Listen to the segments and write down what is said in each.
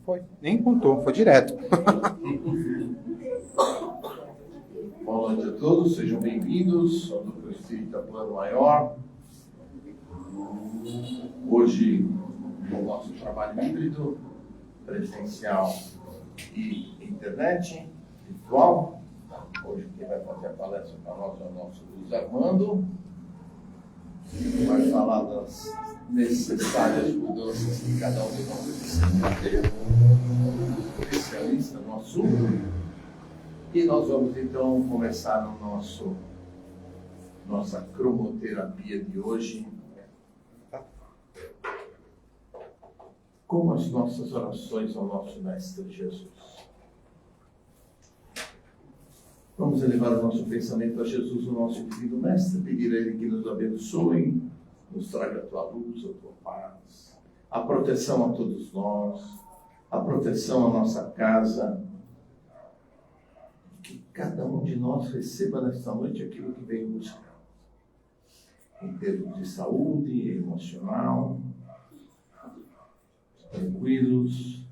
Foi. Nem contou, foi direto. Boa noite a todos, sejam bem-vindos ao Núcleo Espírita Plano Maior. Hoje, o nosso trabalho híbrido, presencial e internet, virtual. Hoje quem vai fazer a palestra para nós é o nosso Luiz Armando. Ele vai falar das necessárias mudanças que cada um de nós precisa ter. Especialista no assunto. E nós vamos então começar nossa cromoterapia de hoje com as nossas orações ao nosso Mestre Jesus. Vamos elevar o nosso pensamento a Jesus, o nosso Divino Mestre, pedir a Ele que nos abençoe, nos traga a tua luz, a tua paz, a proteção a todos nós, a proteção à nossa casa, que cada um de nós receba nesta noite aquilo que veio buscar, em termos de saúde emocional, tranquilos.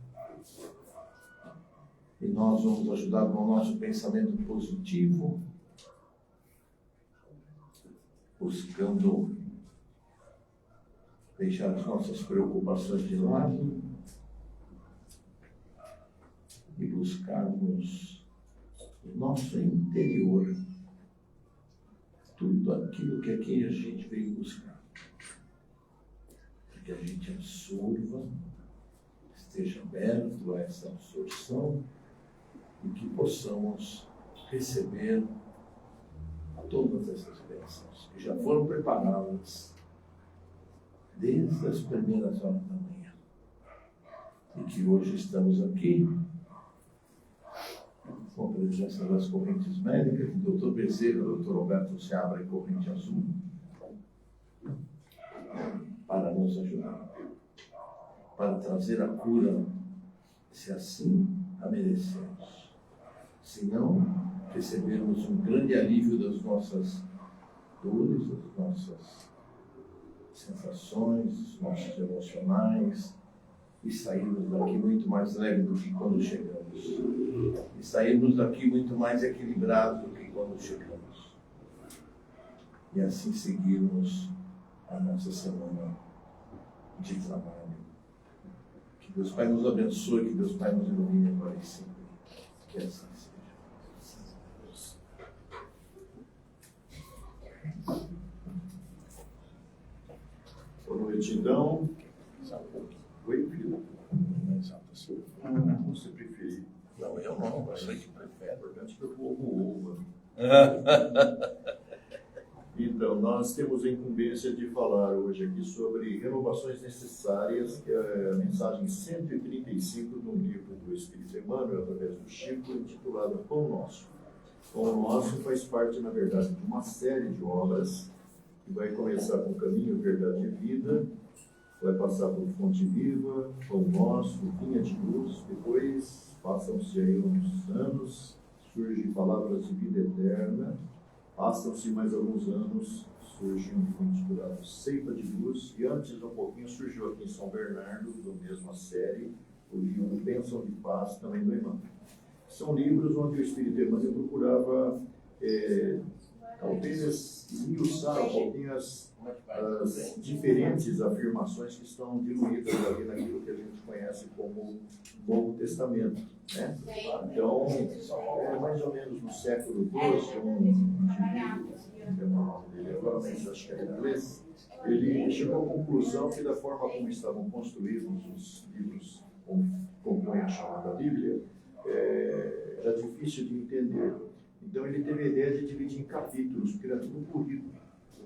E nós vamos ajudar com o nosso pensamento positivo, buscando deixar as nossas preocupações de lado e buscarmos no nosso interior tudo aquilo que aqui a gente veio buscar. Que a gente absorva, esteja aberto a essa absorção e que possamos receber todas essas bênçãos que já foram preparadas desde as primeiras horas da manhã. E que hoje estamos aqui com a presença das correntes médicas, do Dr. Bezerra, do Dr. Roberto Seabra e Corrente Azul, para nos ajudar, para trazer a cura, se assim a merecemos. Se não, recebermos um grande alívio das nossas dores, das nossas sensações, dos nossos emocionais, e sairmos daqui muito mais leve do que quando chegamos. E sairmos daqui muito mais equilibrados do que quando chegamos. E assim seguirmos a nossa semana de trabalho. Que Deus Pai nos abençoe, que Deus Pai nos ilumine agora e sempre. Que assim seja. Boa noite, então. Oi, filho. Você preferir? Não, eu não, eu sei que prefere. Importante que eu vou. Então, nós temos a incumbência de falar hoje aqui sobre renovações necessárias, que é a mensagem 135 do livro do Espírito Emmanuel, através do Chico, intitulada Pão Nosso. Pão Nosso faz parte, na verdade, de uma série de obras que vai começar com Caminho, Verdade e Vida, vai passar por Fonte Viva, Pão Nosso, Vinha de Luz, depois passam-se aí uns anos, surge Palavras de Vida Eterna, passam-se mais alguns anos, surge um livro intitulado Ceifa de Luz, e antes um pouquinho surgiu aqui em São Bernardo, da mesma série, o livro Bênção de Paz, também do Emmanuel. São livros onde o Espírito Emmanuel procurava talvez esmiuçar um pouquinho as diferentes afirmações que estão diluídas ali naquilo que a gente conhece como Novo Testamento, né? Então, mais ou menos no século XII, um indivíduo, dele agora, mas acho que era inglês, ele chegou à conclusão que da forma como estavam construídos os livros que compõem a chamada Bíblia, era difícil de entender. Então ele teve a ideia de dividir em capítulos, porque era tudo corrido,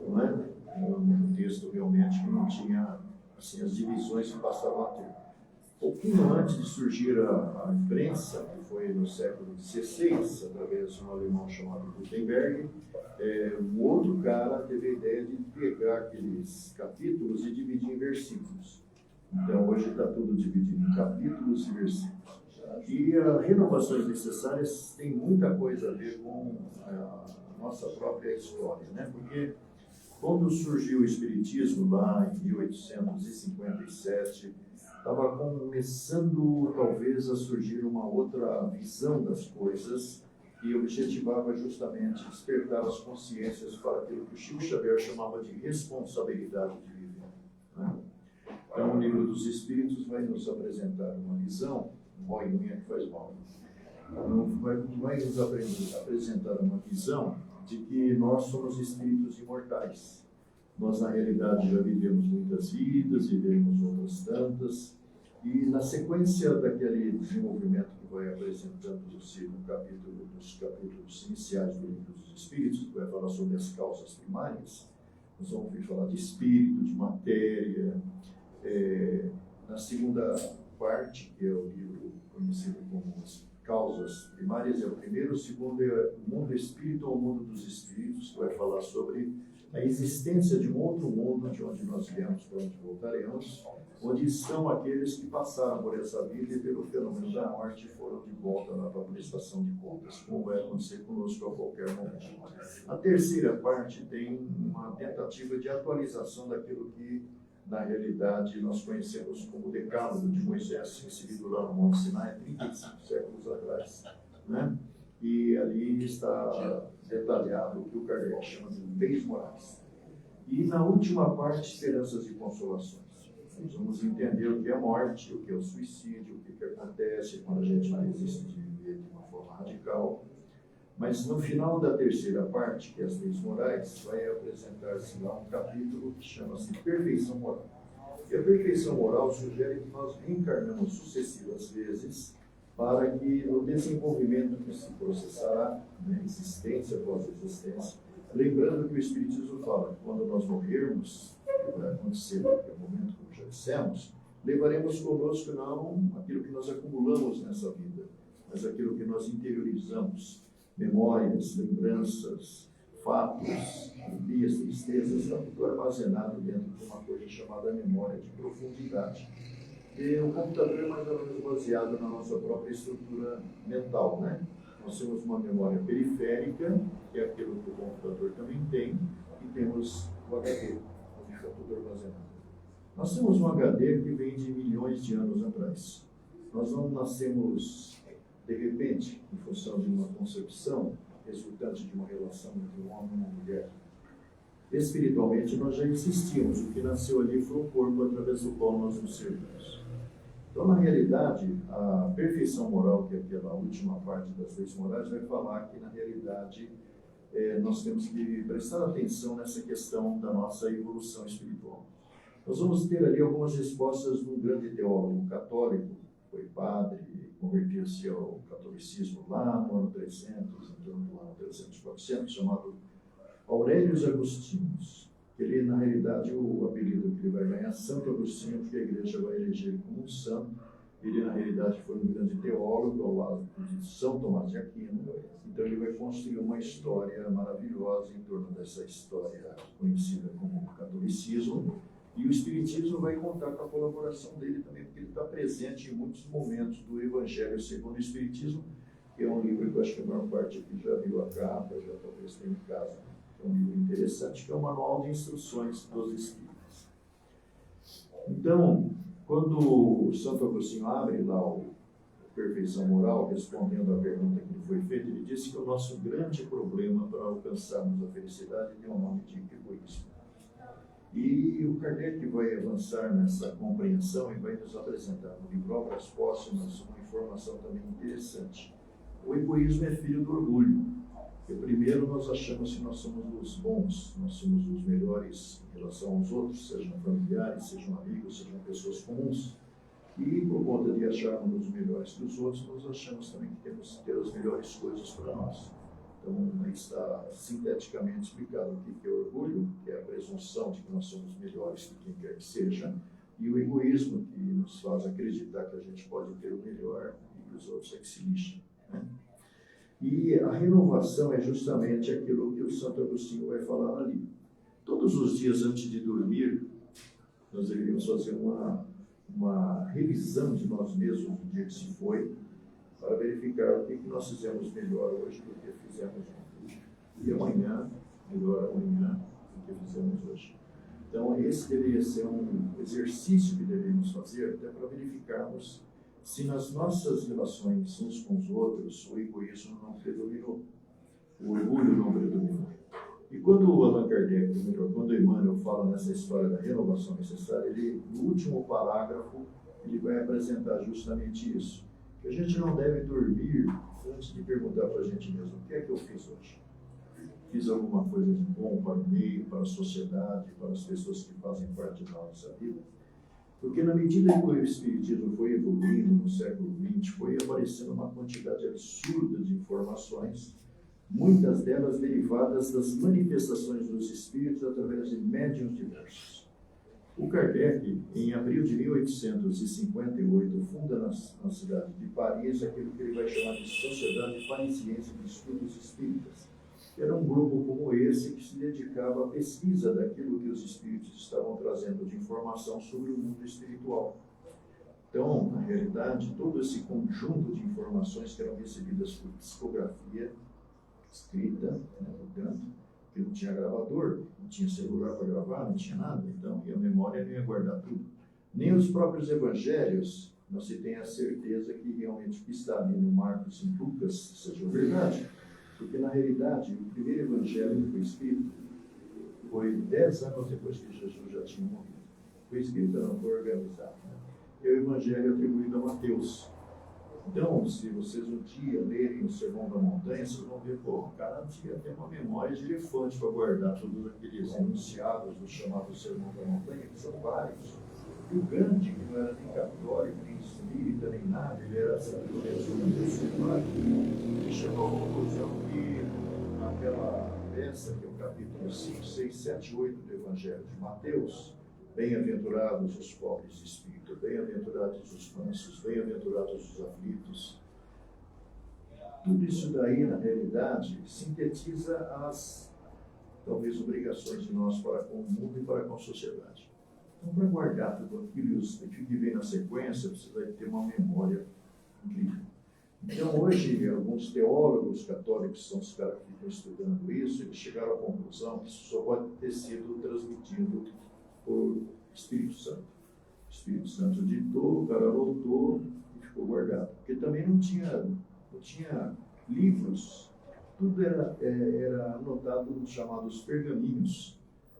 não é? Um texto realmente que não tinha assim, as divisões que passavam a ter. Pouquinho antes de surgir a imprensa, que foi no século XVI, através de um alemão chamado Gutenberg, um outro cara teve a ideia de pegar aqueles capítulos e dividir em versículos. Então hoje está tudo dividido em capítulos e versículos. E as renovações necessárias têm muita coisa a ver com a nossa própria história, né? Porque quando surgiu o Espiritismo lá em 1857, estava começando talvez a surgir uma outra visão das coisas e objetivava justamente despertar as consciências para aquilo que o Chico Xavier chamava de responsabilidade de viver, né? Então, o Livro dos Espíritos vai nos apresentar uma visão, unha que faz mal, vai nos apresentar uma visão de que nós somos espíritos imortais. Nós, na realidade, já vivemos muitas vidas, vivemos outras tantas, e na sequência daquele desenvolvimento que vai apresentando-se nos capítulos iniciais do Livro dos Espíritos, que vai falar sobre as causas primárias, nós vamos ouvir falar de espírito, de matéria. Na segunda parte, que é o livro conhecido como as causas primárias, é o primeiro. O segundo é o mundo espírito ou o mundo dos espíritos, que vai falar sobre a existência de um outro mundo, de onde nós viemos, para onde voltaremos, onde estão aqueles que passaram por essa vida e pelo fenômeno da morte foram de volta lá para a prestação de contas, como vai acontecer conosco a qualquer momento. A terceira parte tem uma tentativa de atualização daquilo que, na realidade, nós conhecemos como o Decálogo de Moisés, recebido lá no Monte Sinai, 35 séculos atrás, né? E ali está detalhado o que o Kardec chama de leis morais. E na última parte, esperanças e consolações. Nós vamos entender o que é morte, o que é o suicídio, o que acontece quando a gente desiste de viver de uma forma radical. Mas no final da terceira parte, que é as leis morais, vai apresentar-se lá um capítulo que chama-se Perfeição Moral. E a perfeição moral sugere que nós reencarnamos sucessivas vezes para que no desenvolvimento que se processará, né, existência após existência, lembrando que o Espiritismo fala que quando nós morrermos, que vai acontecer naquele momento, como já dissemos, levaremos conosco não aquilo que nós acumulamos nessa vida, mas aquilo que nós interiorizamos, memórias, lembranças, fatos, alegrias, tristezas, está tudo armazenado dentro de uma coisa chamada memória de profundidade. E o computador é mais ou menos baseado na nossa própria estrutura mental, né? Nós temos uma memória periférica, que é aquilo que o computador também tem, e temos o HD, onde está tudo armazenado. Nós temos um HD que vem de milhões de anos atrás. Nós não nascemos de repente, em função de uma concepção resultante de uma relação entre um homem e uma mulher. Espiritualmente, nós já existíamos. O que nasceu ali foi o corpo através do qual nós nos servimos. Então, na realidade, a perfeição moral, que é aquela última parte das leis morais, vai falar que, na realidade, nós temos que prestar atenção nessa questão da nossa evolução espiritual. Nós vamos ter ali algumas respostas de um grande teólogo católico, foi padre, converteu-se ao catolicismo lá no ano 300, em torno do ano 300, 400, chamado Aurelius Agostinus. Ele, na realidade, o apelido que ele vai ganhar é Santo Agostinho, porque a igreja vai eleger ele como um santo. Ele, na realidade, foi um grande teólogo ao lado de São Tomás de Aquino. Então, ele vai construir uma história maravilhosa em torno dessa história conhecida como catolicismo. E o Espiritismo vai contar com a colaboração dele também, porque ele está presente em muitos momentos do Evangelho segundo o Espiritismo, que é um livro que eu acho que a maior parte aqui já viu a capa, já talvez tenha em casa. É um livro interessante, que é o Manual de Instruções dos Espíritos. Então, quando o Santo Agostinho abre lá o Perfeição Moral, respondendo à pergunta que lhe foi feita, ele disse que o nosso grande problema para alcançarmos a felicidade tem o nome de egoísmo. E o Kardec vai avançar nessa compreensão e vai nos apresentar no livro Obras Póstumas uma informação também interessante. O egoísmo é filho do orgulho. Porque primeiro nós achamos que nós somos os bons, nós somos os melhores em relação aos outros, sejam familiares, sejam amigos, sejam pessoas comuns. E por conta de acharmos os melhores dos outros, nós achamos também que temos que ter as melhores coisas para nós. Então, aí está sinteticamente explicado o que é o orgulho, que é a presunção de que nós somos melhores que quem quer que seja, e o egoísmo, que nos faz acreditar que a gente pode ter o melhor e que os outros é que se lixam, né? E a renovação é justamente aquilo que o Santo Agostinho vai falar ali. Todos os dias antes de dormir, nós deveríamos fazer uma revisão de nós mesmos no dia que se foi, para verificar o que nós fizemos melhor hoje do que fizemos ontem. E amanhã, melhor amanhã do que fizemos hoje. Então, esse deveria ser um exercício que deveríamos fazer até para verificarmos se nas nossas relações uns com os outros o egoísmo não predominou, o orgulho não predominou. E quando o Allan Kardec, quando o Emmanuel fala nessa história da renovação necessária, ele, no último parágrafo, ele vai apresentar justamente isso. Que a gente não deve dormir antes de perguntar para a gente mesmo: o que é que eu fiz hoje? Fiz alguma coisa de bom para o meio, para a sociedade, para as pessoas que fazem parte da nossa vida? Porque na medida que o Espiritismo foi evoluindo no século XX, foi aparecendo uma quantidade absurda de informações, muitas delas derivadas das manifestações dos espíritos através de médiuns diversos. O Kardec, em abril de 1858, funda na cidade de Paris aquilo que ele vai chamar de Sociedade Parisiense de Estudos Espíritas. Era um grupo como esse que se dedicava à pesquisa daquilo que os espíritos estavam trazendo de informação sobre o mundo espiritual. Então, na realidade, todo esse conjunto de informações que eram recebidas por psicografia escrita, né, portanto, que não tinha gravador, não tinha celular para gravar, não tinha nada, então, e a memória não ia guardar tudo. Nem os próprios evangelhos, não se tem a certeza que realmente o que está ali no Marcos e Lucas seja verdade, porque na realidade o primeiro evangelho que foi escrito foi 10 anos depois que Jesus já tinha morrido. Foi escrito, não foi organizado. Né? E o evangelho atribuído a Mateus. Então, se vocês um dia lerem o Sermão da Montanha, vocês vão ver, pô, o cara tinha até uma memória de elefante para guardar todos aqueles enunciados do chamado Sermão da Montanha, que são vários. E o Gandhi, que não era nem católico, nem espírita, nem nada, ele era simplesmente um muçulmano, ele chegou à conclusão que naquela peça, que é o capítulo 5, 6, 7, 8 do Evangelho de Mateus, bem-aventurados os pobres de espírito, bem-aventurados os mansos, bem-aventurados os aflitos. Tudo isso daí, na realidade, sintetiza as, talvez, obrigações de nós para com o mundo e para com a sociedade. Então, para guardar tudo aquilo que vem na sequência, você vai ter uma memória incrível. Então, hoje, alguns teólogos católicos, são os caras que estão estudando isso, eles chegaram à conclusão que isso só pode ter sido transmitido por Espírito Santo. O Espírito Santo ditou, o cara anotou e ficou guardado. Porque também não tinha livros, tudo era anotado nos chamados pergaminhos,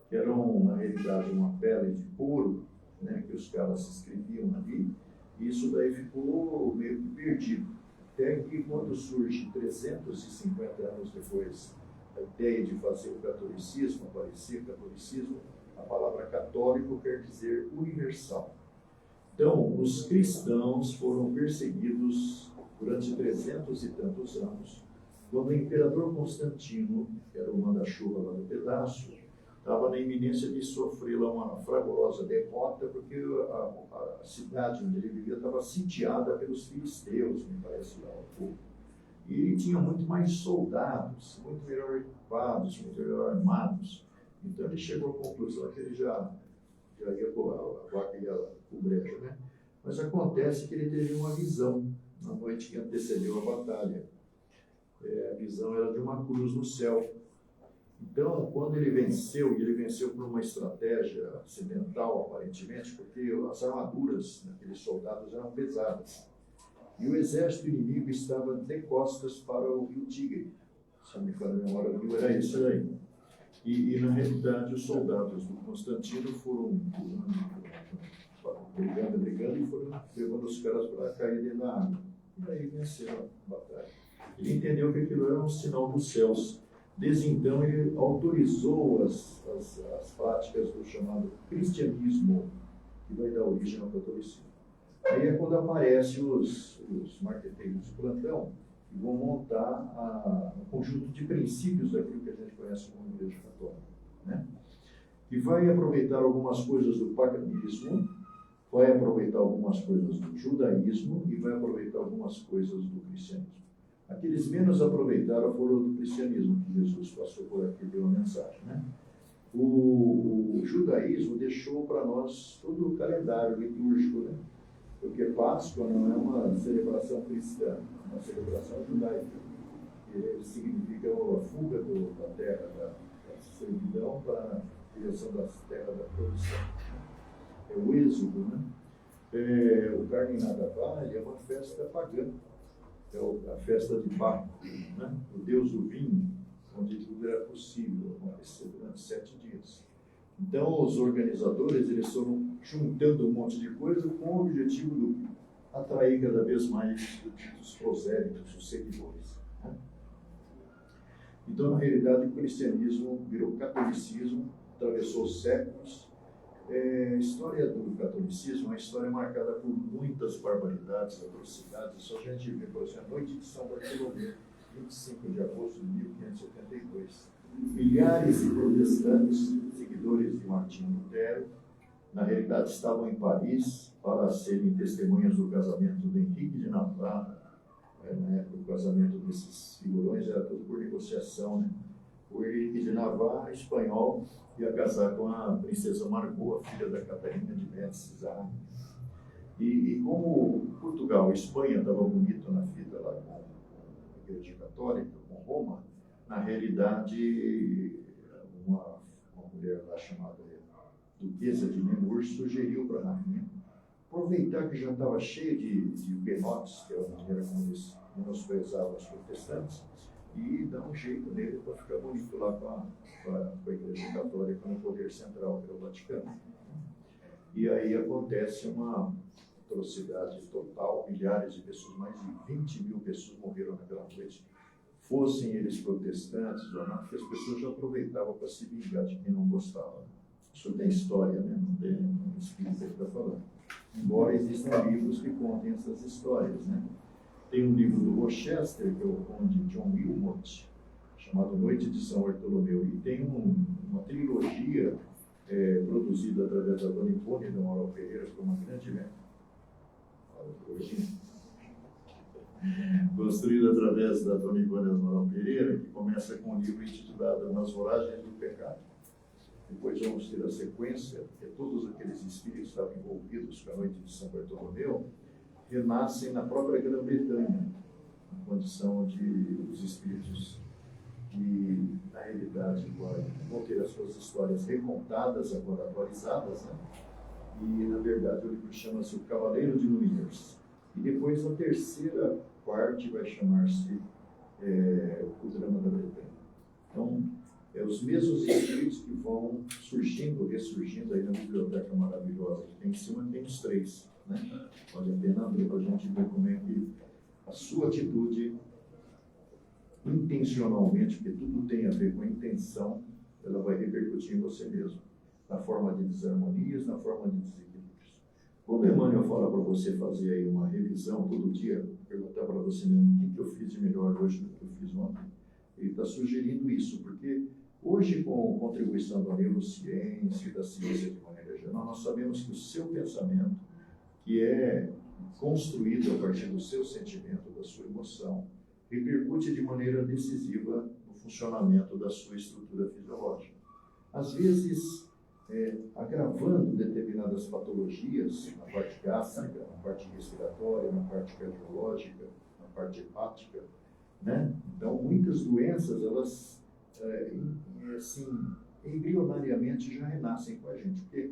que eram, na realidade, uma pele de couro, né, que os caras escreviam ali, e isso daí ficou meio que perdido. Até que quando surge 350 anos depois a ideia de fazer o catolicismo, aparecer o catolicismo, a palavra católico quer dizer universal. Então, os cristãos foram perseguidos durante 300 e tantos anos, quando o imperador Constantino, que era o manda-chuva lá do pedaço, estava na iminência de sofrer lá uma fragorosa derrota, porque a cidade onde ele vivia estava sitiada pelos filisteus, me parece lá um pouco. E ele tinha muito mais soldados, muito melhor equipados, muito melhor armados. Então ele chegou à conclusão que ele já ia a vaca ia para o brejo, né? Mas acontece que ele teve uma visão na noite que antecedeu a batalha. A visão era de uma cruz no céu. Então, quando ele venceu, e ele venceu por uma estratégia acidental, aparentemente, porque as armaduras daqueles soldados eram pesadas. E o exército inimigo estava de costas para o rio Tigre. Se não me engano, a memória do rio era isso aí. E, na realidade, os soldados do Constantino foram brigando e foram levando os caras para cair dentro da água. E aí venceram a batalha. Ele entendeu que aquilo era um sinal dos céus. Desde então, ele autorizou as práticas do chamado cristianismo, que vai dar origem ao catolicismo. Aí é quando aparecem os marqueteiros de plantão, que vão montar um conjunto de princípios daquilo que a gente conhece como Igreja Católica, né? Que vai aproveitar algumas coisas do paganismo, vai aproveitar algumas coisas do judaísmo e vai aproveitar algumas coisas do cristianismo. Aqueles menos aproveitaram foram do cristianismo, que Jesus passou por aqui e deu a mensagem, né? O judaísmo deixou para nós todo o calendário litúrgico, né? Porque Páscoa não é uma celebração cristã, é uma celebração judaica, que significa a fuga da terra, da servidão para criação das terras da produção. É o êxodo, né? O Carne Nada Vale é uma festa pagã, é a festa de Baco, né? O deus do vinho, onde tudo era possível acontecer durante 7 dias. Então, os organizadores, eles foram juntando um monte de coisa com o objetivo de atrair cada vez mais os prosélitos, os seguidores, né? Então, na realidade, o cristianismo virou catolicismo, atravessou séculos. A história do catolicismo é uma história marcada por muitas barbaridades, atrocidades. Só a gente vê, por exemplo, a noite de São Bartolomeu, 25 de agosto de 1572. Milhares de protestantes, seguidores de Martinho Lutero, na realidade estavam em Paris para serem testemunhas do casamento de Henrique de Navarra. Na época, o casamento desses figurões era tudo por negociação, né? O Henrique de Navarra, espanhol, ia casar com a princesa Margot, a filha da Catarina de Médicis. E como Portugal e Espanha estavam bonito na fita lá com a Igreja Católica, com Roma, na realidade, uma mulher lá chamada Duquesa de Nemours sugeriu para a rainha aproveitar que já estava cheio de huguenotes, que é a maneira como eles menosprezavam os protestantes, e dar um jeito nele para ficar bonito lá com a Igreja Católica no poder central, que é o Vaticano. E aí acontece uma atrocidade total, milhares de pessoas, mais de 20 mil pessoas morreram naquela noite. Fossem eles protestantes ou não, porque as pessoas já aproveitavam para se vingar de quem não gostava. Isso tem história, né? Não tem espírito que está falando. Embora existam livros que contem essas histórias, né? Tem um livro do Rochester, que é o conde John Wilmot, chamado Noite de São Bartolomeu, e tem uma trilogia produzida através da Dona Ivone do Amaral Pereira, que é uma grande construída através da Dona Ivone do Amaral Pereira, que começa com um livro intitulado Nas Voragens do Pecado. Depois vamos ter a sequência, porque todos aqueles espíritos que estavam envolvidos com a Noite de São Bartolomeu renascem na própria Grã-Bretanha, na condição de os espíritos que, na realidade, vão ter as suas histórias recontadas, agora atualizadas, né? E, na verdade, o livro chama-se O Cavaleiro de Núñez. E depois a terceira parte vai chamar-se O Drama da Bretanha. Então, os mesmos espíritos que vão surgindo, ressurgindo aí na biblioteca maravilhosa que tem em cima, tem os 3, né? Vale a pena abrir para a gente ver como é que a sua atitude, intencionalmente, porque tudo tem a ver com a intenção, ela vai repercutir em você mesmo, na forma de desarmonias, na forma de desequilíbrios. Quando Emmanuel fala para você fazer aí uma revisão todo dia, perguntar para você mesmo o que eu fiz de melhor hoje do que eu fiz ontem, ele está sugerindo isso, porque hoje, com a contribuição da neurociência e da ciência de maneira geral, nós sabemos que o seu pensamento, que é construído a partir do seu sentimento, da sua emoção, repercute de maneira decisiva no funcionamento da sua estrutura fisiológica. Às vezes, agravando determinadas patologias na parte gástrica, na parte respiratória, na parte cardiológica, na parte hepática, né? Então, muitas doenças, elas, assim, embrionariamente já renascem com a gente, porque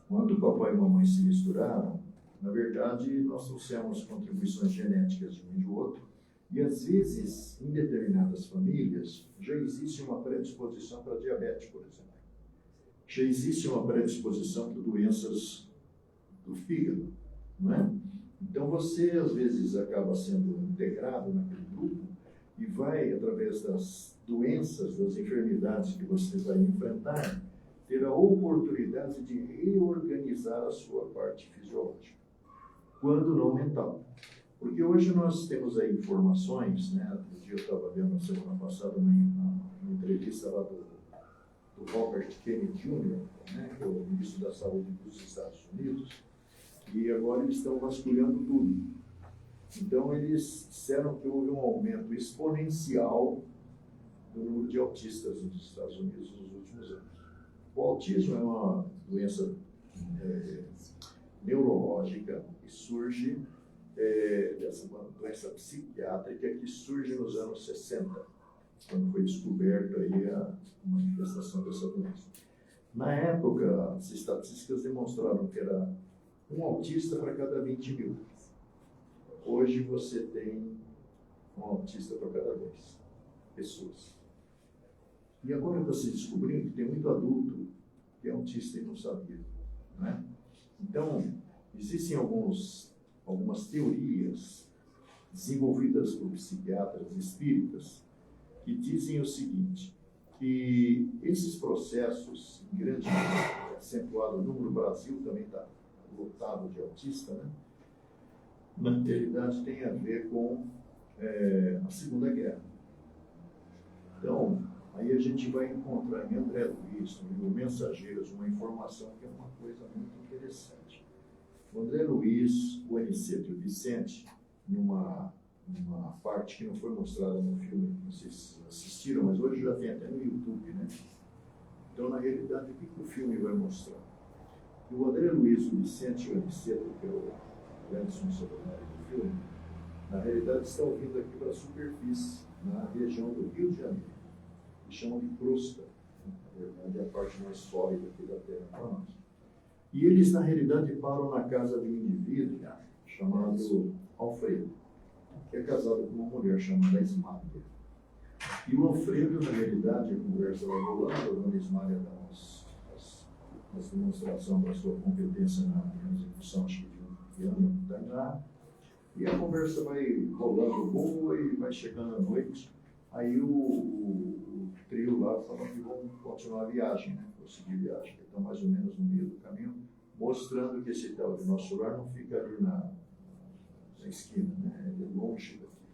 quando o papai e a mamãe se misturaram, na verdade, nós trouxemos contribuições genéticas de um e de outro, e às vezes, em determinadas famílias, já existe uma predisposição para diabetes, por exemplo. Já existe uma predisposição para doenças do fígado, não é? Então, você, às vezes, acaba sendo integrado naquele grupo e vai, através das doenças, das enfermidades que você vai enfrentar, ter a oportunidade de reorganizar a sua parte fisiológica, quando não mental. Porque hoje nós temos aí informações, né? Outro dia eu estava vendo, na semana passada, uma entrevista lá do Robert Kennedy Jr., né? Que é o ministro da Saúde dos Estados Unidos, e agora eles estão vasculhando tudo. Então, eles disseram que houve um aumento exponencial do número de autistas nos Estados Unidos nos últimos anos. O autismo é uma doença neurológica que surge, uma doença psiquiátrica que surge nos anos 60, quando foi descoberta aí a manifestação dessa doença. Na época, as estatísticas demonstraram que era um autista para cada 20 mil. Hoje você tem um autista para cada 10 pessoas. E agora você descobriu que tem muito adulto que é autista e não sabia, né? Então, existem algumas teorias desenvolvidas por psiquiatras espíritas que dizem o seguinte, que esses processos, em grande medida, acentuado o número, Brasil também está lotado de autista, né? Na realidade tem a ver com a Segunda Guerra. Então, aí a gente vai encontrar em André Luiz, no livro Mensageiros, uma informação que é uma coisa muito interessante. O André Luiz, o Aniceto e o Vicente, numa parte que não foi mostrada no filme, não sei se assistiram, mas hoje já tem até no YouTube, né? Então, na realidade, o que o filme vai mostrar? Que o André Luiz, o Vicente e o Aniceto, que é o grande sobrenome do filme, na realidade estão vindo aqui para a superfície, na região do Rio de Janeiro, que chamam de crosta, na verdade é a parte mais sólida aqui da Terra para nós. E eles, na realidade, param na casa de um indivíduo chamado Alfredo, que é casado com uma mulher chamada Ismália. E o Alfredo, na realidade, a conversa vai rolando, a dona Ismália dá uma demonstração da sua competência na execução, acho que de um piano tangá, e a conversa vai rolando boa e vai chegando à noite. Aí o trio lá fala que vão continuar a viagem, né? Prosseguir a viagem, que estão mais ou menos no meio do caminho, mostrando que esse tal de nosso lar não fica ali na esquina, né? É longe daqui.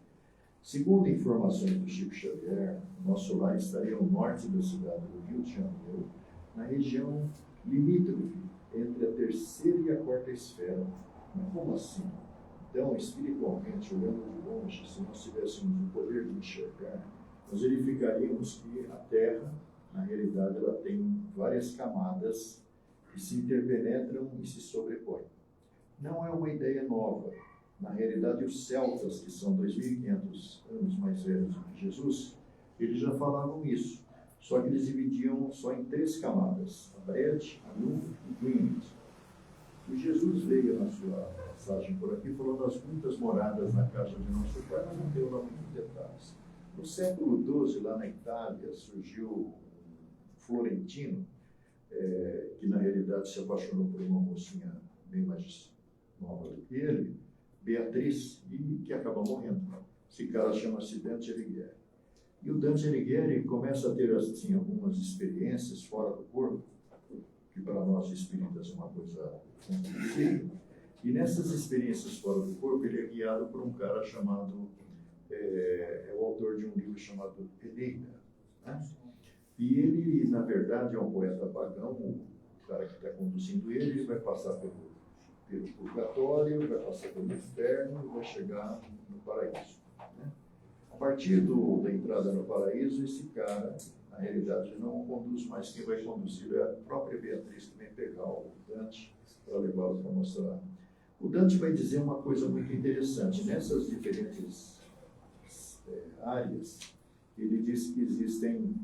Segundo informações do Chico Xavier, nosso lar estaria ao norte da cidade do Rio de Janeiro, na região limítrofe entre a terceira e a quarta esfera. Mas como assim? Então, espiritualmente, olhando de longe, se nós tivéssemos o poder de enxergar, nós verificaríamos que a Terra, na realidade, ela tem várias camadas que se interpenetram e se sobrepõem. Não é uma ideia nova. Na realidade, os celtas, que são 2.500 anos mais velhos do que Jesus, eles já falavam isso. Só que eles dividiam só em 3 camadas, a Bred, a Nun e o Greenwich. E Jesus veio na sua passagem por aqui falando das muitas moradas na casa de nosso pai, mas não deu lá muitos detalhes. No século XII, lá na Itália, surgiu um florentino, que na realidade se apaixonou por uma mocinha bem mais nova do que ele, Beatriz, e que acaba morrendo. Esse cara chama-se Dante Alighieri. E o Dante Alighieri começa a ter assim, algumas experiências fora do corpo, que para nós espíritas é uma coisa impossível. E nessas experiências fora do corpo, ele é guiado por um cara chamado, é o autor de um livro chamado Eneida, né? E ele, na verdade, é um poeta pagão, o cara que está conduzindo ele vai passar pelo purgatório, vai passar pelo inferno e vai chegar no paraíso, né? A partir da entrada no paraíso, esse cara, na realidade, não o conduz mais. Quem vai conduzir é a própria Beatriz, que vem pegar o Dante para levá-lo para mostrar. O Dante vai dizer uma coisa muito interessante. Nessas diferentes áreas, ele diz que existem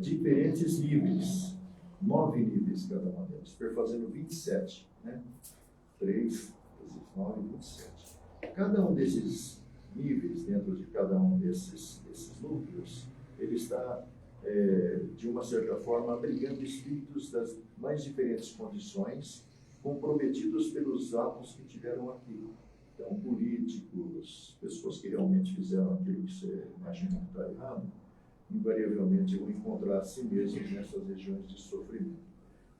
diferentes níveis, 9 níveis cada uma delas, perfazendo 27, né? 3, 9 e 27. Cada um desses níveis, dentro de cada um desses núcleos, ele está, de uma certa forma, abrigando espíritos das mais diferentes condições, comprometidos pelos atos que tiveram aqui. Então, políticos, pessoas que realmente fizeram aquilo que você imagina que está errado, invariavelmente vão encontrar a si mesmos nessas regiões de sofrimento.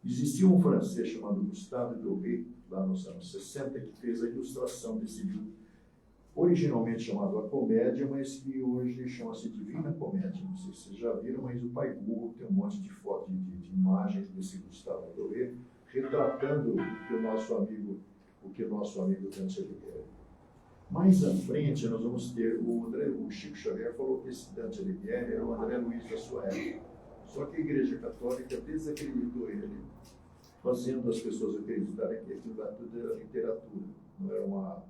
Existia um francês chamado Gustave Doré, lá nos anos 60, que fez a ilustração desse livro, originalmente chamado A Comédia, mas que hoje chama-se Divina Comédia. Não sei se vocês já viram, mas o Pai Google tem um monte de fotos, de imagens desse Gustave Doré, retratando o que o nosso amigo Dante Alighieri. Mais à frente, nós vamos ter o Chico Xavier falou que esse Dante Alighieri era o André Luiz da sua época. Só que a Igreja Católica desacreditou ele, fazendo as pessoas acreditarem que aquilo lá tudo era literatura, não era uma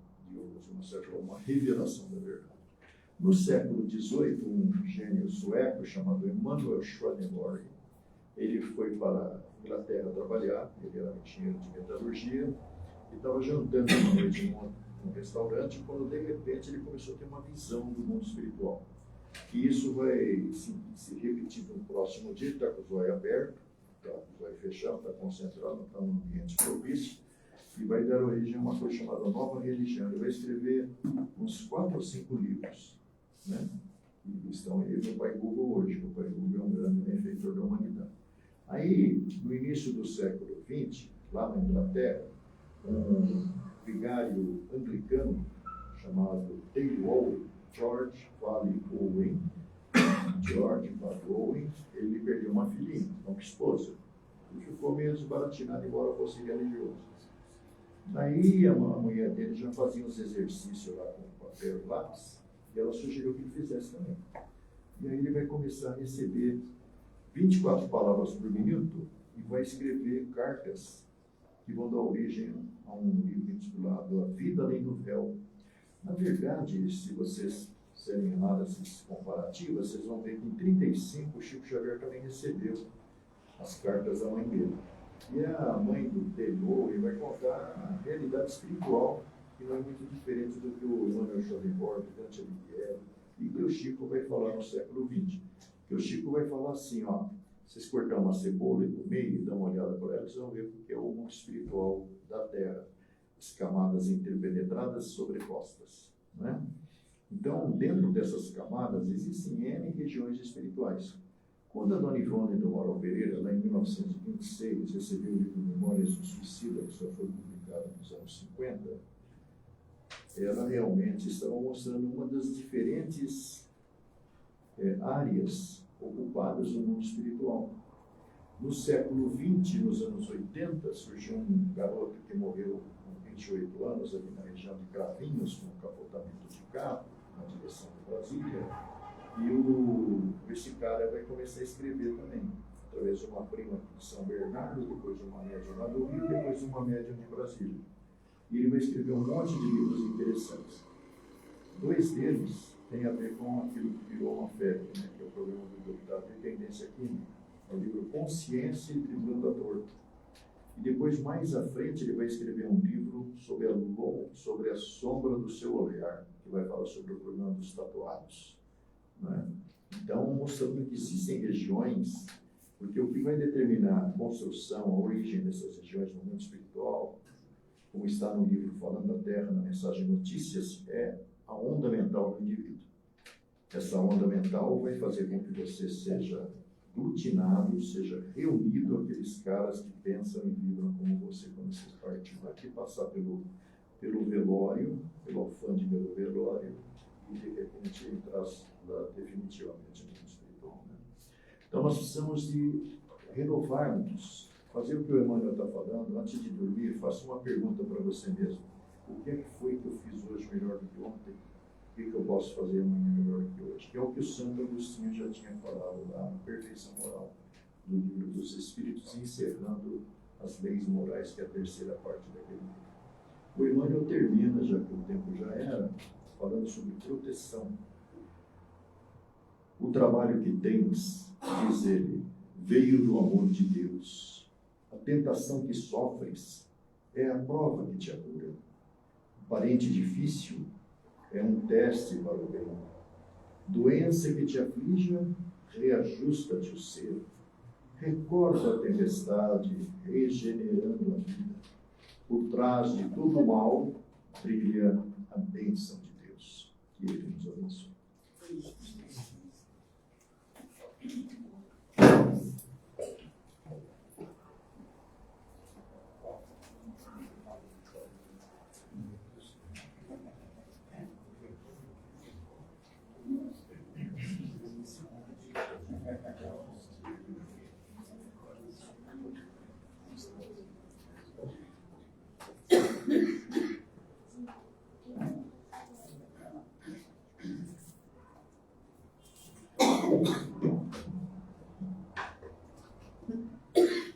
revelação da verdade. No século XVIII, um gênio sueco chamado Emanuel Swedenborg, Ele foi para a Inglaterra trabalhar, ele era engenheiro de metalurgia, e estava jantando uma noite em um restaurante, quando de repente ele começou a ter uma visão do mundo espiritual. E isso vai se repetir no próximo dia. Ele está com o olhos aberto, está com o olhos fechado, está concentrado, está num ambiente propício, e vai dar origem a uma coisa chamada Nova Religião. Ele vai escrever uns 4 ou 5 livros, né? E estão aí no Pai Google hoje, o Pai Google é um grande benfeitor da humanidade. Aí, no início do século XX, lá na Inglaterra, um vigário anglicano chamado Taylor George Valley Owen, ele perdeu uma filhinha, uma esposa, e ficou meio desbaratinado, embora fosse religioso. Daí a mulher dele já fazia uns exercícios lá com papel e lápis, e ela sugeriu que ele fizesse também. E aí ele vai começar a receber 24 palavras por minuto e vai escrever cartas que vão dar origem a um livro intitulado A Vida Além do Véu. Na verdade, se vocês serem análises comparativas, vocês vão ver que em 1935 o Chico Xavier também recebeu as cartas da mãe dele. E a mãe do Taylor vai contar a realidade espiritual, que não é muito diferente do que o Emmanuel Schoenberg, Dante Alighieri, e que o Chico vai falar no século XX. Que o Chico vai falar assim, ó, vocês cortam uma cebola e no meio e dão uma olhada por ela, vocês vão ver o que é o mundo espiritual da Terra. As camadas interpenetradas e sobrepostas, né? Então, dentro dessas camadas, existem N regiões espirituais. Quando a Dona Ivone do Amaral Pereira, lá em 1926, recebeu o livro Memórias do Suicida, que só foi publicado nos anos 50, ela realmente estava mostrando uma das diferentes áreas ocupadas no mundo espiritual. No século XX, nos anos 80, surgiu um garoto que morreu com 28 anos, ali na região de Cravinhos, com um capotamento de carro, na direção de Brasília, e esse cara vai começar a escrever também, através de uma prima de São Bernardo, depois de uma médium lá do Rio, depois de uma médium de Brasília. E ele vai escrever um monte de livros interessantes. 2 deles têm a ver com aquilo que virou uma febre, né, que é o problema do deputado de tendência química. É o livro Consciência e Driblando a Dor. E depois, mais à frente, ele vai escrever um livro sobre a sombra do seu olhar, que vai falar sobre o problema dos tatuados, né? Então, mostrando que existem regiões, porque o que vai determinar a construção, a origem dessas regiões no mundo espiritual, como está no livro Falando da Terra, na mensagem Notícias, é a onda mental do indivíduo. Essa onda mental vai fazer com que você seja aglutinado, seja reunido àqueles caras que pensam e vibram como você, quando você partir daqui, passar pelo velório, pelo alfândega do velório, e de repente entrar lá definitivamente no mundo espiritual, né? Então nós precisamos de renovarmos, fazer o que o Emmanuel está falando. Antes de dormir, faça uma pergunta para você mesmo: o que é que foi que eu fiz hoje melhor do que ontem? O que eu posso fazer amanhã melhor do que hoje? Que é o que o Santo Agostinho já tinha falado lá na Perfeição Moral, no Livro dos Espíritos, encerrando as leis morais, que é a terceira parte daquele livro. O Emmanuel termina, já que o tempo já era, falando sobre proteção. O trabalho que tens, diz ele, veio do amor de Deus. A tentação que sofres é a prova que te apura. O parente difícil é um teste para o bem. Doença que te aflija, reajusta-te o ser. Recorda a tempestade, regenerando a vida. Por trás de todo mal, brilha a bênção de Deus. Que Ele nos abençoe.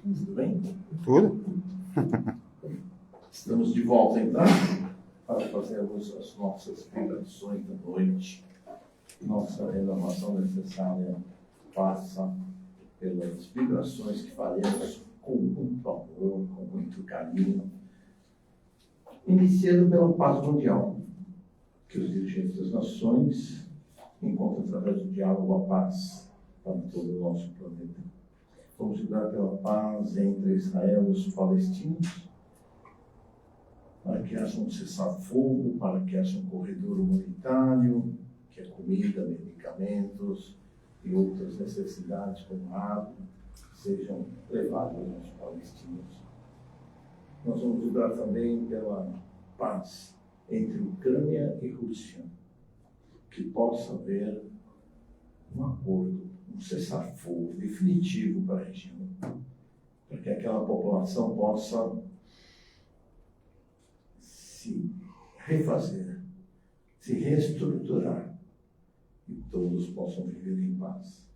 Tudo bem? Tudo? Estamos de volta, então, para fazermos as nossas vibrações da noite. Nossa renovação necessária passa pelas vibrações que faremos com muito amor, com muito carinho, iniciando pela paz mundial, que os dirigentes das nações encontram através do diálogo a paz para todo o nosso planeta. Vamos vibrar pela paz entre Israel e os palestinos, para que haja um cessar-fogo, para que haja um corredor humanitário, que é comida, medicamentos e outras necessidades como água, sejam levadas aos palestinos. Nós vamos vibrar também pela paz entre Ucrânia e Rússia, que possa haver um acordo, um cessar-fogo definitivo para a região, para que aquela população possa se refazer, se reestruturar e todos possam viver em paz.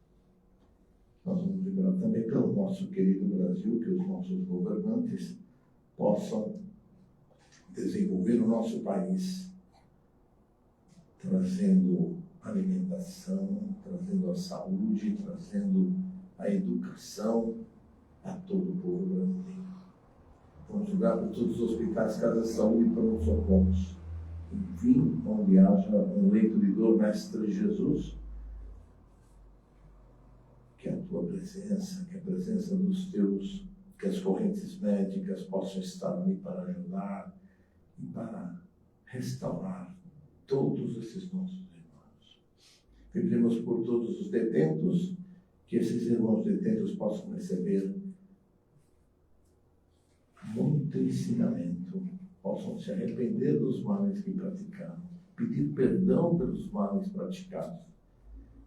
Nós vamos vibrar também pelo nosso querido Brasil, que os nossos governantes possam desenvolver o nosso país, trazendo alimentação, trazendo a saúde, trazendo a educação a todo o povo brasileiro. Vamos vibrar por todos os hospitais, casas de saúde e pronto-socorros. Enfim, onde haja um leito de dor, Mestre Jesus, que a tua presença, que a presença dos teus, que as correntes médicas possam estar ali para ajudar e para restaurar todos esses nossos irmãos. Pedimos por todos os detentos, que esses irmãos detentos possam receber muito ensinamento, possam se arrepender dos males que praticaram, pedir perdão pelos males praticados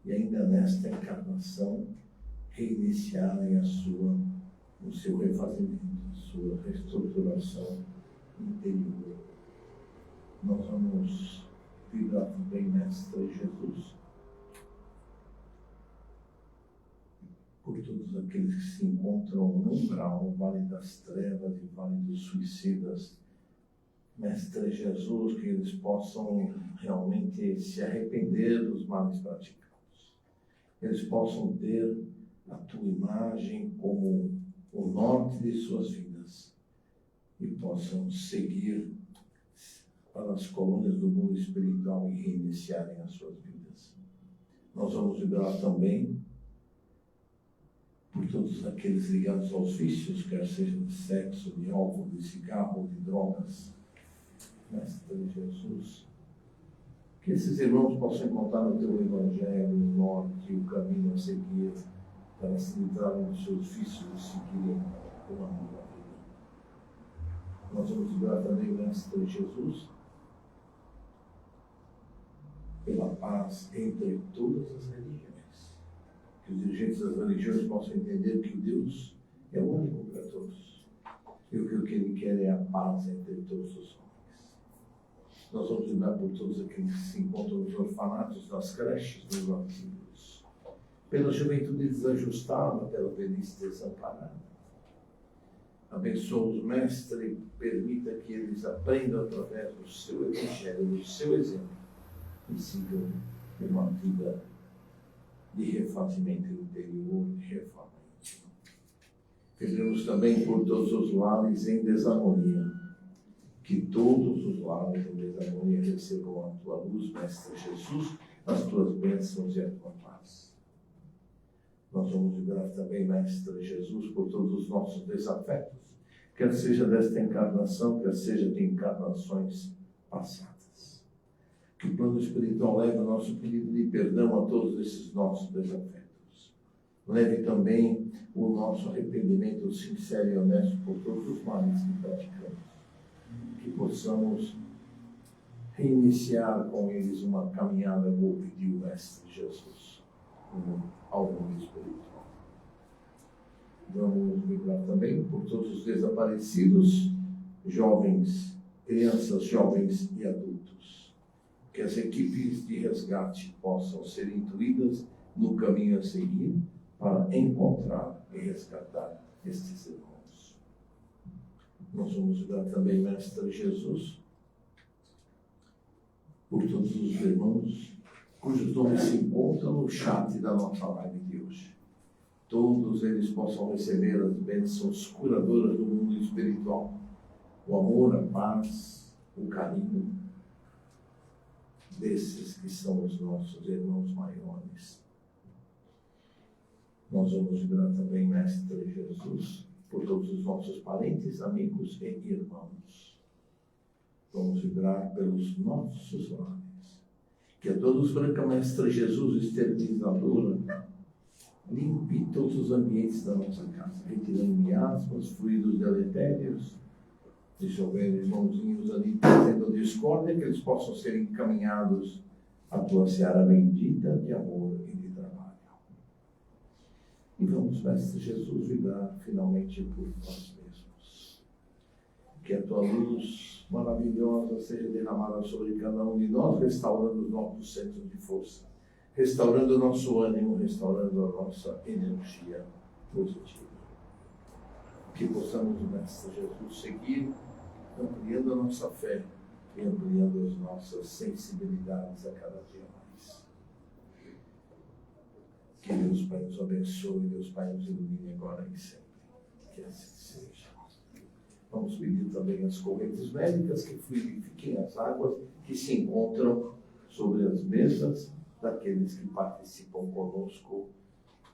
e ainda nesta encarnação reiniciarem o seu refazimento, a sua reestruturação interior. Nós vamos vibrar também, Mestre Jesus, por todos aqueles que se encontram no umbral, no vale das trevas e vale dos suicidas. Mestre Jesus, que eles possam realmente se arrepender dos males praticados. Eles possam ter a tua imagem como o norte de suas vidas e possam seguir para as colônias do mundo espiritual e reiniciarem as suas vidas. Nós vamos vibrar também por todos aqueles ligados aos vícios, quer seja de sexo, de álcool, de cigarro, de drogas. Mestre Jesus, que esses irmãos possam encontrar no teu Evangelho o norte e o caminho a seguir para se livrarem dos seus vícios e seguirem o amor da vida. Nós vamos vibrar também, Mestre Jesus, pela paz entre todas as religiões. Que os dirigentes das religiões possam entender que o Deus é único para todos. E o que Ele quer é a paz entre todos os homens. Nós vamos vibrar por todos aqueles que se encontram nos orfanatos, nas creches, nos asilos, pela juventude desajustada, pela velhice desamparada. Abençoa-os, Mestre, e permita que eles aprendam através do seu Evangelho, do seu exemplo, e sigam uma vida de refazimento interior, de reforma íntima. Pedimos também por todos os lares em desarmonia, que todos os lares em desarmonia recebam a tua luz, Mestre Jesus, as tuas bênçãos e a tua paz. Nós vamos vibrar também, Mestre Jesus, por todos os nossos desafetos, quer seja desta encarnação, quer seja de encarnações passadas. Que o plano espiritual leve o nosso pedido de perdão a todos esses nossos desafetos. Leve também o nosso arrependimento sincero e honesto por todos os males que praticamos. Que possamos reiniciar com eles uma caminhada como pediu o Mestre Jesus ao mundo espiritual. Vamos vibrar também por todos os desaparecidos, jovens, crianças, jovens e adultos. Que as equipes de resgate possam ser intuídas no caminho a seguir para encontrar e resgatar estes irmãos. Nós vamos vibrar também, Mestre Jesus, por todos os irmãos cujos nomes se encontram no chat da nossa live de hoje. todos eles possam receber as bênçãos curadoras do mundo espiritual, o amor, a paz, o carinho desses que são os nossos irmãos maiores. Nós vamos orar também, Mestre Jesus, por todos os nossos parentes, amigos e irmãos. Vamos vibrar pelos nossos lares. Que a todos branca, Mestre Jesus, esterilizadora, limpe todos os ambientes da nossa casa, retirando miasmas, fluidos deletérios. E se houver irmãozinhos ali tendo discórdia, que eles possam ser encaminhados à tua seara bendita de amor e de trabalho. E vamos, Mestre Jesus, vibrar finalmente por nós mesmos. Que a tua luz maravilhosa seja derramada sobre cada um de nós, restaurando os nossos centros de força, restaurando o nosso ânimo, restaurando a nossa energia positiva. Que possamos, Mestre Jesus, seguir ampliando a nossa fé e ampliando as nossas sensibilidades a cada dia mais. Que Deus Pai nos abençoe, Deus Pai nos ilumine agora e sempre. Que assim seja. Vamos pedir também as correntes médicas que fluidifiquem as águas que se encontram sobre as mesas daqueles que participam conosco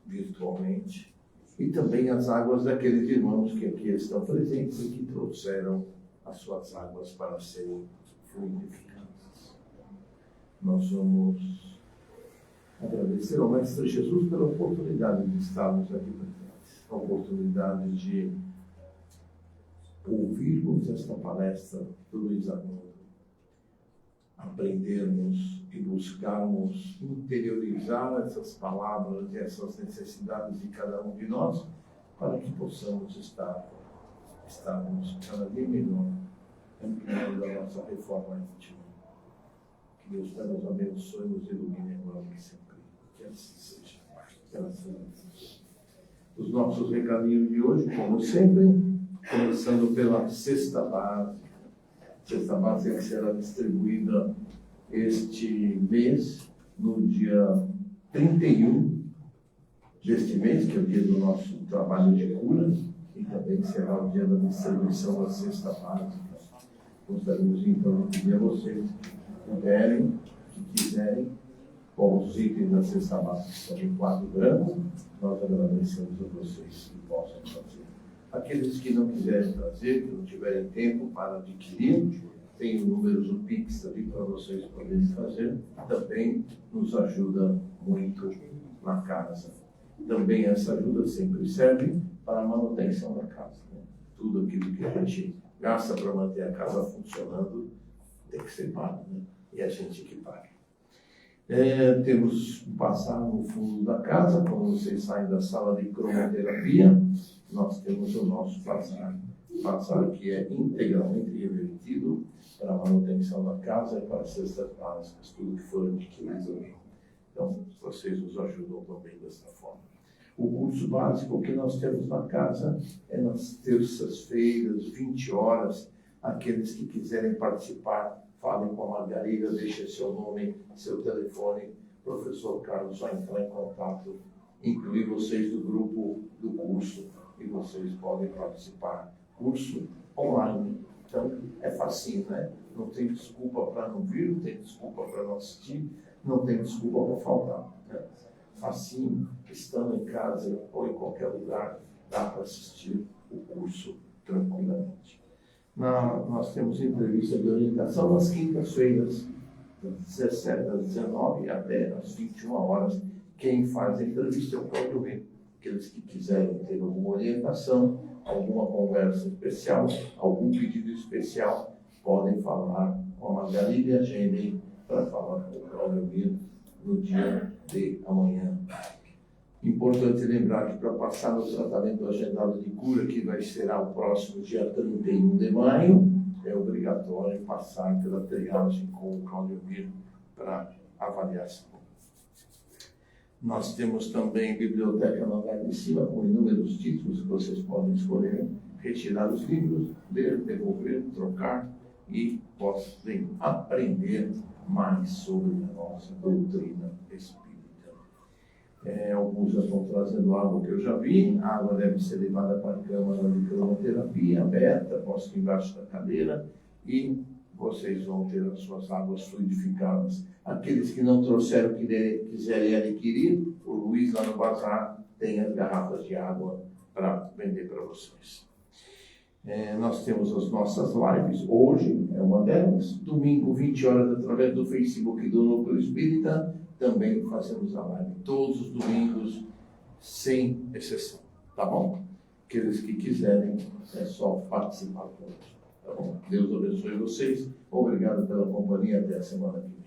virtualmente. E também as águas daqueles irmãos que aqui estão presentes e que trouxeram as suas águas para serem fluidificadas. Nós vamos agradecer ao Mestre Jesus pela oportunidade de estarmos aqui presentes, a oportunidade de ouvirmos esta palestra do Luiz Armando, aprendermos e buscarmos interiorizar essas palavras e essas necessidades de cada um de nós, para que possamos estarmos cada dia melhor ampliando a nossa reforma íntima. Que Deus nos abençoe e nos ilumine agora e sempre. Que assim seja. Graças a Deus. Os nossos recadinhos de hoje, como sempre, começando pela cesta básica. Cesta básica que será distribuída este mês, no dia 31 deste mês, que é o dia do nosso trabalho de cura, e também será o dia da distribuição da cesta básica. Gostaríamos então de pedir a vocês que puderem, que quiserem, com os itens da cesta básica em quadro branco, nós agradecemos a vocês que possam fazer. Aqueles que não quiserem trazer, que não tiverem tempo para adquirir, tem o número do Pix ali para vocês poderem fazer, também nos ajuda muito na casa. Também essa ajuda sempre serve para a manutenção da casa. Né? Tudo aquilo que a gente gasta para manter a casa funcionando tem que ser pago, né? E a gente que paga. Temos um passar no fundo da casa, quando vocês saem da sala de cromoterapia, nós temos o nosso passar que é integralmente revertido para a manutenção da casa e para as cestas básicas, tudo que for adquirido. Então, vocês nos ajudam também dessa forma. O curso básico que nós temos na casa é nas terças-feiras, 20 horas. Aqueles que quiserem participar, falem com a Margarida, deixem seu nome, seu telefone. O professor Carlos vai entrar em contato, incluir vocês do grupo do curso, e vocês podem participar. Curso online. Então, é facinho, né? Não tem desculpa para não vir, não tem desculpa para não assistir, não tem desculpa para faltar. Né? Facinho, estando em casa ou em qualquer lugar, dá para assistir o curso tranquilamente. Nós temos entrevista de orientação nas quintas-feiras, das 17 às 19 até às 21 horas. Quem faz a entrevista é o Cláudio Rio. Aqueles que quiserem ter alguma orientação, alguma conversa especial, algum pedido especial, podem falar com a Margarida e a Jenny para falar com o Cláudio Rio no dia de amanhã. Importante lembrar que para passar no tratamento agendado de cura, que será o próximo dia 31 de maio, é obrigatório passar pela triagem com o Cláudio Mir para avaliação. Nós temos também biblioteca no andar de cima, com inúmeros títulos que vocês podem escolher, retirar os livros, ler, devolver, trocar e podem aprender mais sobre a nossa doutrina espírita. Alguns já estão trazendo água, que eu já vi. A água deve ser levada para a câmara de cromoterapia aberta, posta embaixo da cadeira, e vocês vão ter as suas águas fluidificadas. Aqueles que não trouxeram, que quiserem adquirir, o Luiz lá no bazar tem as garrafas de água para vender para vocês. Nós temos as nossas lives, hoje é uma delas, domingo 20 horas através do Facebook do Núcleo Espírita, também fazemos a live todos os domingos, sem exceção, tá bom? Aqueles que quiserem, é só participar conosco, tá bom? Deus abençoe vocês, obrigado pela companhia, até a semana que vem.